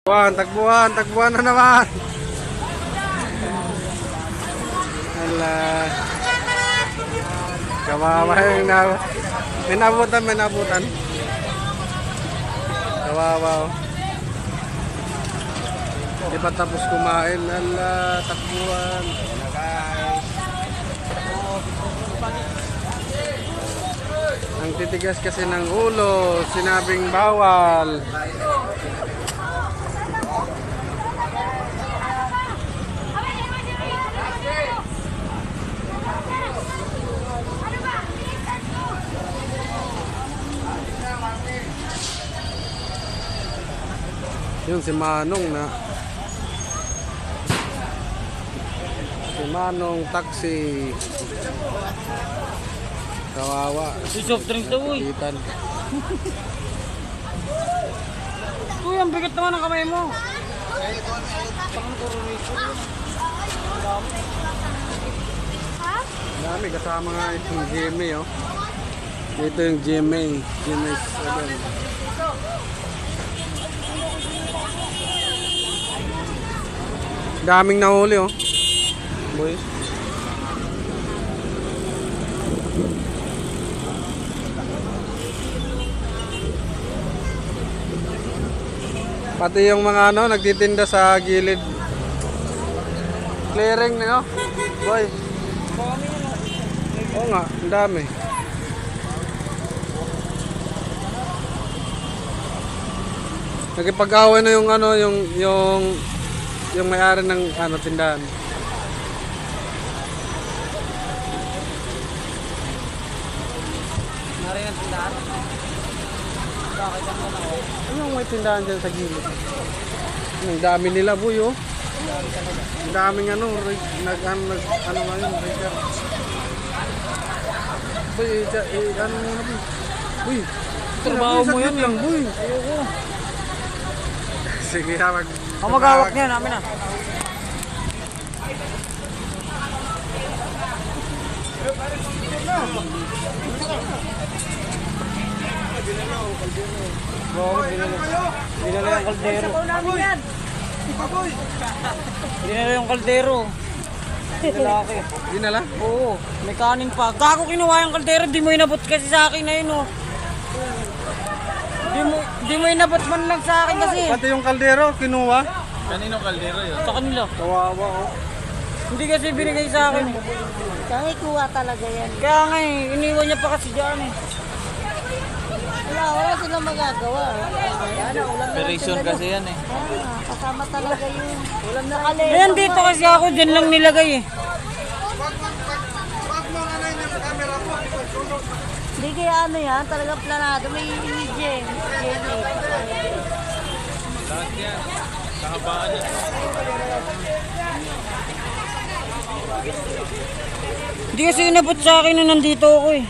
Tagbuhan na naman. Ala. Kawawa yung minabutan. Kawawa. Hindi pa tapos kumain. Ala, takbuhan. Ang titigas kasi ng ulo, sinabing bawal. Yun si Manong na. Si Manong taxi. Kawawa. Si soft drinks daw uy. Kitan. Uy, ang bigat naman ang kamay mo. Dami kasama nga itong Jimmy oh. Ito yung Jimmy 7. Daming nahuli oh. Boy. Pati yung mga ano nagtitinda sa gilid. Clearing na oh. Boy. Oo nga, ang dami. Nagipag-away na yung ano yung may-ari ng ano tindahan. Nari ng tindahan. Bakit ang ano? Ano may tindahan dyan sa gilid? Ang dami nila boy oh. Ang daming ano ano nga yun, Richard. Boy, ano muna boy. Boy, Trabaho mo yun lang boy. Ayoko. Sige ha, Ang mag-awak niya namin ah. Dinala yung kaldero. Dinala yung kaldero. Lalaki. Dinala? Oo, may kanin pa. Gago kinuha yung kaldero, di mo inabot kasi sa akin na yun oh. Di mo inabot man lang sa akin kasi. Pati yung kaldero, kinuha. Kanino kaldero yun? Sa kanila. Kawawa oh. Hindi kasi binigay sa akin. Kaya kuha talaga yan. Kaya nga eh, iniwan niya pa kasi dyan eh. Wala silang magagawa. Operation kasi yan eh. Kasama talaga yun. Ulam na kali. Ayan dito kasi ako, dyan lang nilagay eh. Hindi kaya ano yan, talagang planado. May Jen. Lahat yan. Kahabaan yan. Hindi kasi inabot sa akin na nandito ako eh.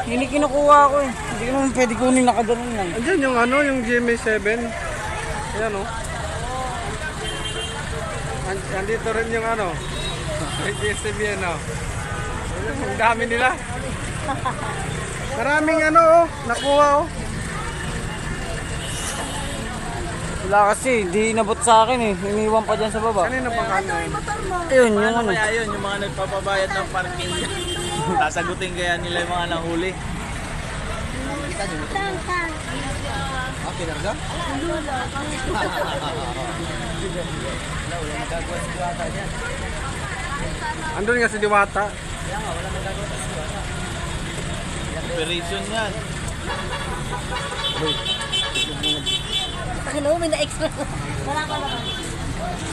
Hindi kinukuha ako eh. Hindi ko naman pwede kunin nakaganon lang. Andiyan yung ano, yung GMA7. Ayan oh. Andito rin yung ano. GSTVN oh. Ang dami nila. Maraming ano oh, nakuha oh. Wala kasi, di inabot sa akin eh. Iniwan pa dyan sa baba. Kanina pa kanina. Ayun, yung Paano ano. kaya yun? Yung mga nagpapabayad ng parking. Sasagutin kaya nila yung mga nahuli. Ah, kinarga? Andun nga si Diwata. Operation yan. Ano, may na-extra. Wala ka naman.